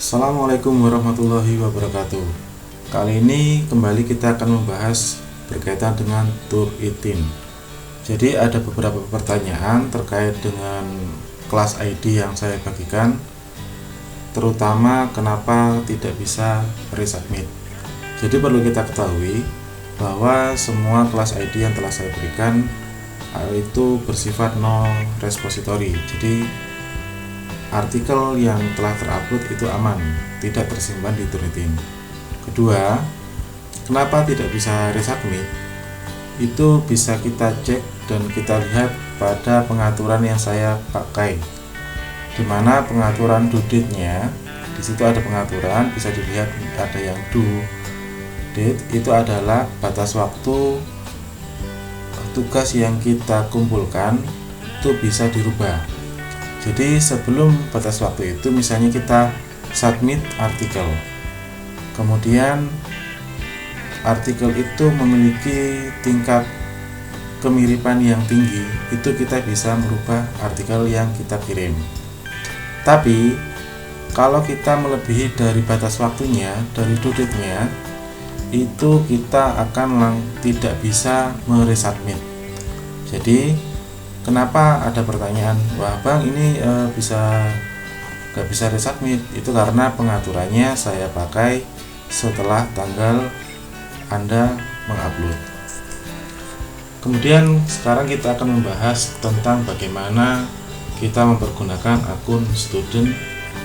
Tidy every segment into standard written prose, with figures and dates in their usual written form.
Assalamualaikum warahmatullahi wabarakatuh. Kali ini kembali kita akan membahas berkaitan dengan Tour 18. Jadi ada beberapa pertanyaan terkait dengan kelas ID yang saya bagikan, terutama kenapa tidak bisa resubmit. Jadi perlu kita ketahui bahwa semua kelas ID yang telah saya berikan itu bersifat no repository. Jadi artikel yang telah terupload itu aman, tidak tersimpan di Tour 18. Kedua, kenapa tidak bisa resubmit? Itu bisa kita cek dan kita lihat pada pengaturan yang saya pakai, dimana pengaturan due date-nya di situ ada pengaturan, bisa dilihat ada yang due date, itu adalah batas waktu tugas yang kita kumpulkan itu bisa dirubah. Jadi sebelum batas waktu itu, misalnya kita submit artikel, kemudian artikel itu memiliki tingkat kemiripan yang tinggi, itu kita bisa merubah artikel yang kita kirim. Tapi kalau kita melebihi dari batas waktunya, dari due date-nya, itu kita akan tidak bisa meresubmit. Jadi kenapa ada pertanyaan, wah bang ini gak bisa resubmit? Itu karena pengaturannya saya pakai setelah tanggal Anda mengupload. Kemudian sekarang kita akan membahas tentang bagaimana kita mempergunakan akun student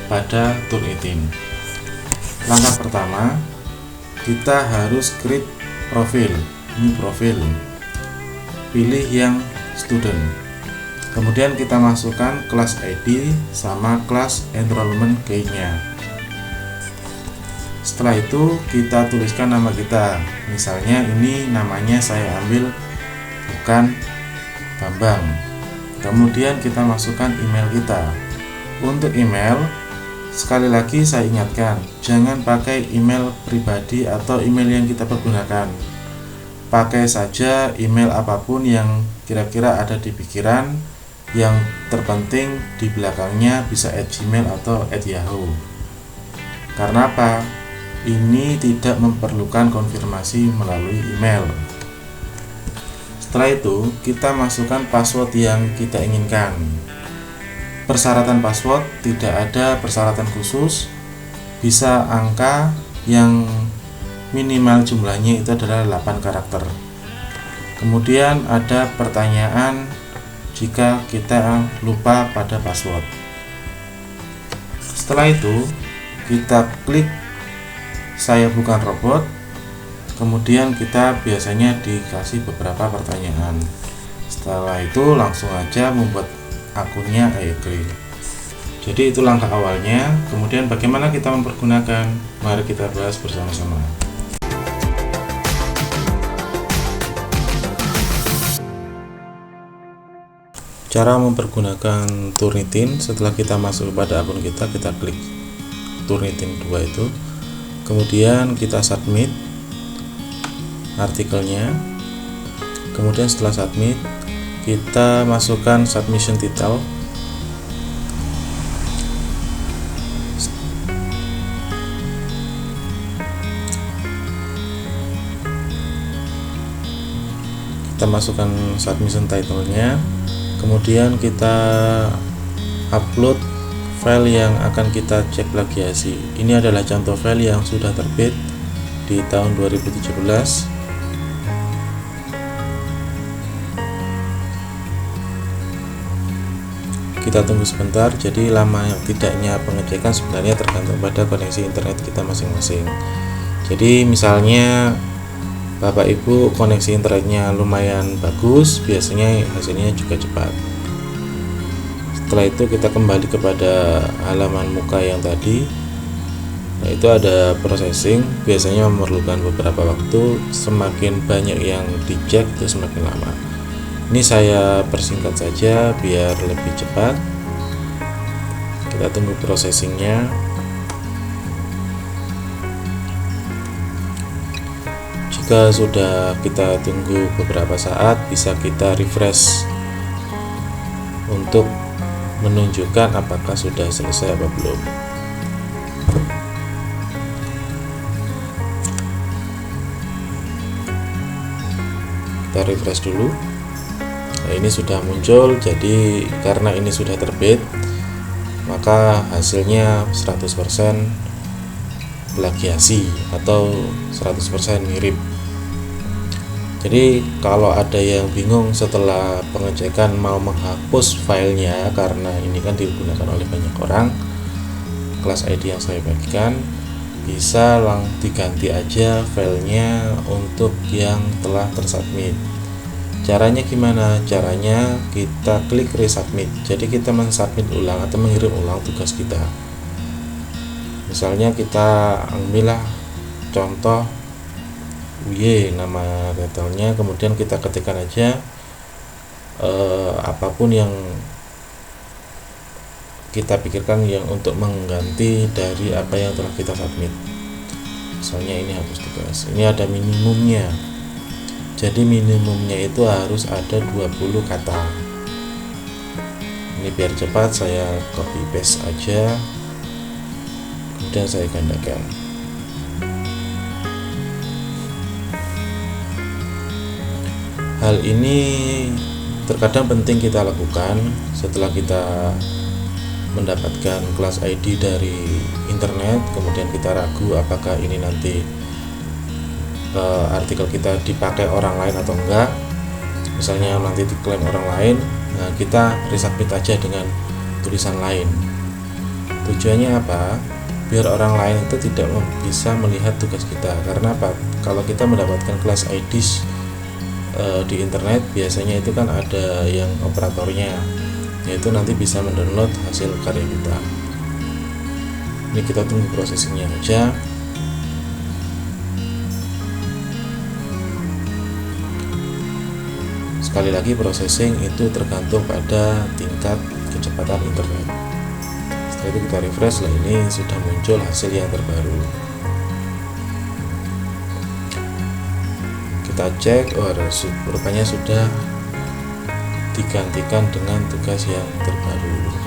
pada Tour 18. Langkah pertama, kita harus create profil. Ini profil, pilih yang student. Kemudian kita masukkan kelas ID sama kelas enrollment key-nya. Setelah itu kita tuliskan nama kita. Misalnya ini namanya saya ambil bukan Bambang. Kemudian kita masukkan email kita. Untuk email, sekali lagi saya ingatkan, jangan pakai email pribadi atau email yang kita pergunakan. Pakai saja email apapun yang kira-kira ada di pikiran. Yang terpenting di belakangnya bisa @gmail atau @yahoo. Karena apa? Ini tidak memerlukan konfirmasi melalui email. Setelah itu kita masukkan password yang kita inginkan. Persyaratan password tidak ada persyaratan khusus, bisa angka yang minimal jumlahnya itu adalah 8 karakter. Kemudian ada pertanyaan jika kita lupa pada password. Setelah itu kita klik saya bukan robot, kemudian kita biasanya dikasih beberapa pertanyaan. Setelah itu langsung aja membuat akunnya I agree. Jadi itu langkah awalnya. Kemudian bagaimana kita mempergunakan? Mari kita bahas bersama-sama. Cara mempergunakan Tour 18, setelah kita masuk kepada akun kita klik Tour 18 2 itu, kemudian kita submit artikelnya. Kemudian setelah submit, kita masukkan submission title. Kita masukkan submission title-nya. Kemudian kita upload file yang akan kita cek plagiasi. Ini adalah contoh file yang sudah terbit di tahun 2017. Kita tunggu sebentar. Jadi lama tidaknya pengecekan sebenarnya tergantung pada koneksi internet kita masing-masing. Jadi misalnya Bapak Ibu koneksi internetnya lumayan bagus, biasanya hasilnya juga cepat. Setelah itu kita kembali kepada halaman muka yang tadi. Nah, itu ada processing, biasanya memerlukan beberapa waktu, semakin banyak yang dicek itu semakin lama. Ini saya persingkat saja biar lebih cepat. Kita tunggu processingnya. Jika sudah kita tunggu beberapa saat, bisa kita refresh untuk menunjukkan apakah sudah selesai apa belum. Kita refresh dulu. Nah, ini sudah muncul. Jadi karena ini sudah terbit, maka hasilnya 100% plagiasi atau 100% mirip. Jadi kalau ada yang bingung setelah pengecekan mau menghapus filenya karena ini kan digunakan oleh banyak orang, kelas ID yang saya bagikan bisa diganti aja filenya untuk yang telah tersubmit. Caranya gimana? Caranya kita klik resubmit. Jadi kita mensubmit ulang atau mengirim ulang tugas kita. Misalnya kita ambillah contoh UY nama detailnya, kemudian kita ketikkan aja apapun yang kita pikirkan yang untuk mengganti dari apa yang telah kita submit. Misalnya ini hapus tugas. Ini ada minimumnya. Jadi minimumnya itu harus ada 20 kata. Ini biar cepat saya copy paste aja, kemudian saya gandakan. Hal ini terkadang penting kita lakukan setelah kita mendapatkan kelas ID dari internet, kemudian kita ragu apakah ini nanti artikel kita dipakai orang lain atau enggak. Misalnya nanti diklaim orang lain, nah kita resubmit aja dengan tulisan lain. Tujuannya apa? Biar orang lain itu tidak bisa melihat tugas kita. Karena apa? Kalau kita mendapatkan kelas ID di internet, biasanya itu kan ada yang operatornya, yaitu nanti bisa mendownload hasil karya kita. Ini kita tunggu prosesingnya aja. Sekali lagi, processing itu tergantung pada tingkat kecepatan internet. Setelah itu kita refresh. Lah, ini sudah muncul hasil yang terbaru. Kita cek, rupanya sudah digantikan dengan tugas yang terbaru.